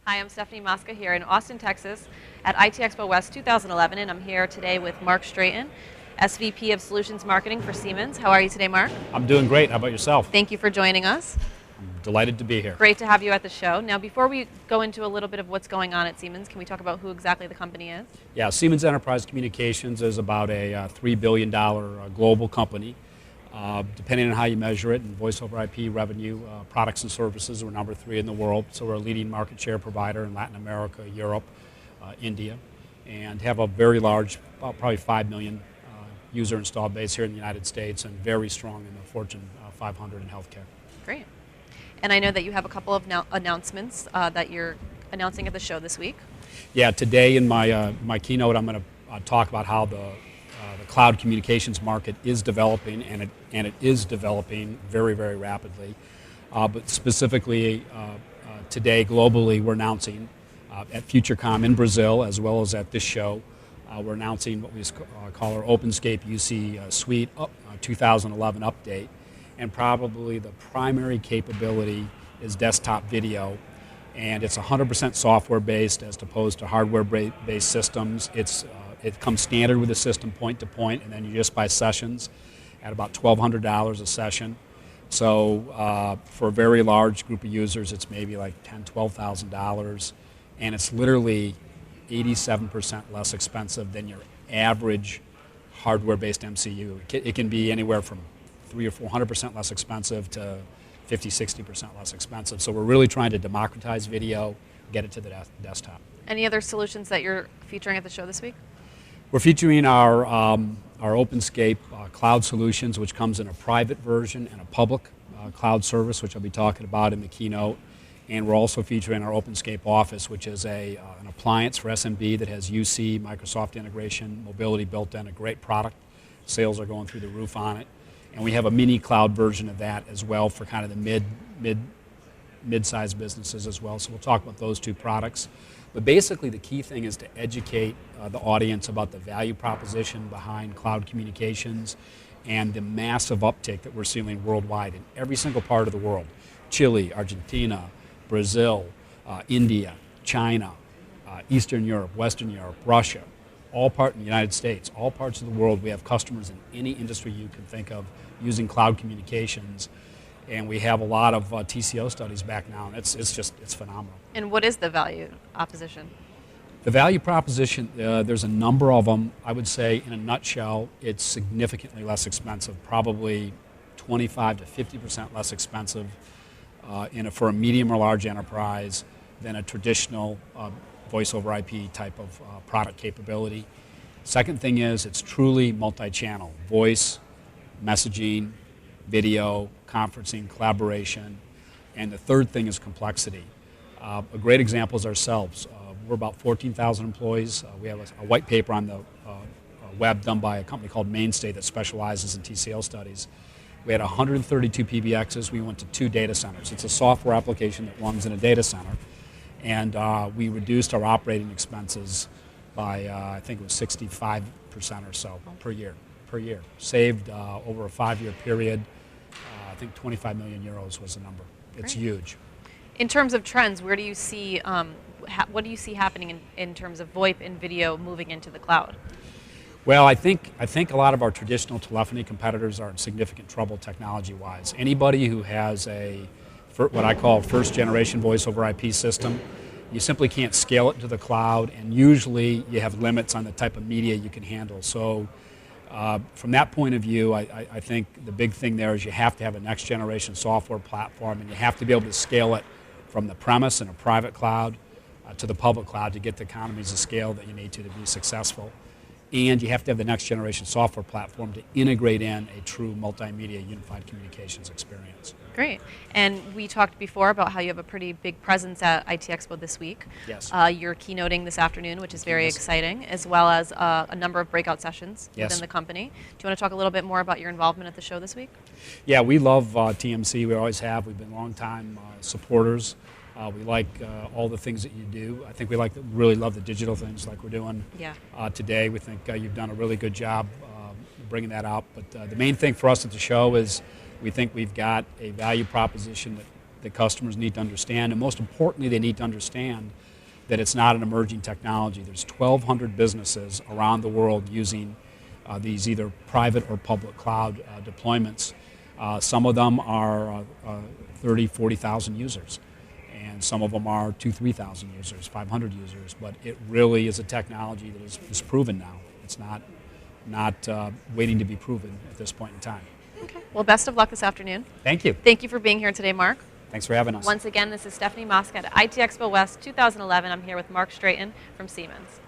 Hi, I'm Stefanie Mosca here in Austin, Texas at IT Expo West 2011, and I'm here today with Mark Straton, SVP of Solutions Marketing for Siemens. How are you today, Mark? I'm doing great. How about yourself? Thank you for joining us. I'm delighted to be here. Great to have you at the show. Now, before we go into a little bit of what's going on at Siemens, can we talk about who exactly the company is? Yeah, Siemens Enterprise Communications is about a $3 billion global company. Depending on how you measure it, in voice over IP revenue, products and services, we're number 3 in the world. So we're a leading market share provider in Latin America, Europe, India, and have a very large, probably 5 million user installed base here in the United States, and very strong in the Fortune 500 in healthcare. Great. And I know that you have a couple of announcements that you're announcing at the show this week. Yeah, today in my keynote, I'm going to talk about how the cloud communications market is developing, and it is developing very, very rapidly. But specifically today, globally, we're announcing at FutureCom in Brazil, as well as at this show, we're announcing what we call our OpenScape UC Suite 2011 update. And probably the primary capability is desktop video. And it's 100% software-based as opposed to hardware-based systems. It comes standard with the system point to point, and then you just buy sessions at about $1,200 a session. So for a very large group of users, it's maybe like $10,000, $12,000, and it's literally 87% less expensive than your average hardware-based MCU. It can be anywhere from 300 or 400% less expensive to 50, 60% less expensive. So we're really trying to democratize video, get it to the desktop. Any other solutions that you're featuring at the show this week? We're featuring our OpenScape cloud solutions, which comes in a private version and a public cloud service, which I'll be talking about in the keynote. And we're also featuring our OpenScape Office, which is an appliance for SMB that has UC, Microsoft integration, mobility built in, a great product. Sales are going through the roof on it. And we have a mini cloud version of that as well for kind of the mid-sized businesses as well. So we'll talk about those two products. But basically the key thing is to educate the audience about the value proposition behind cloud communications and the massive uptake that we're seeing worldwide in every single part of the world. Chile, Argentina, Brazil, India, China, Eastern Europe, Western Europe, Russia, all part in the United States, all parts of the world. We have customers in any industry you can think of using cloud communications. And we have a lot of TCO studies back now, and it's phenomenal. And what is the value proposition? The value proposition, there's a number of them. I would say, in a nutshell, it's significantly less expensive, probably 25 to 50% less expensive for a medium or large enterprise than a traditional voice over IP type of product capability. Second thing is it's truly multi-channel, voice, messaging, video, conferencing, collaboration, and the third thing is complexity. A great example is ourselves. We're about 14,000 employees. We have a white paper on the web done by a company called Mainstay that specializes in TCL studies. We had 132 PBXs. We went to 2 data centers. It's a software application that runs in a data center. And we reduced our operating expenses by, I think it was 65% or so per year. Saved over a 5-year period, I think 25 million euros was the number. It's huge. In terms of trends, where do you see, what do you see happening in terms of VoIP and video moving into the cloud? Well, I think a lot of our traditional telephony competitors are in significant trouble technology-wise. Anybody who has what I call first-generation voice over IP system, you simply can't scale it to the cloud, and usually you have limits on the type of media you can handle. So from that point of view, I think the big thing there is you have to have a next-generation software platform, and you have to be able to scale it from the premise in a private cloud to the public cloud to get the economies of scale that you need to be successful. And you have to have the next generation software platform to integrate in a true multimedia unified communications experience. Great. And we talked before about how you have a pretty big presence at IT Expo this week. Yes. You're keynoting this afternoon, which is very exciting, as well as a number of breakout sessions within the company. Do you want to talk a little bit more about your involvement at the show this week? Yeah, we love TMC. We always have. We've been long-time supporters. We like all the things that you do. I think we really love the digital things like we're doing today. We think you've done a really good job bringing that out. But the main thing for us at the show is we think we've got a value proposition that customers need to understand, and most importantly, they need to understand that it's not an emerging technology. There's 1,200 businesses around the world using these either private or public cloud deployments. Some of them are 30, 40,000 users, and some of them are 2,000, 3,000 users, 500 users, but it really is a technology that is proven now. It's not waiting to be proven at this point in time. Okay. Well, best of luck this afternoon. Thank you. Thank you for being here today, Mark. Thanks for having us. Once again, this is Stefanie Mosca at IT Expo West 2011. I'm here with Mark Straton from Siemens.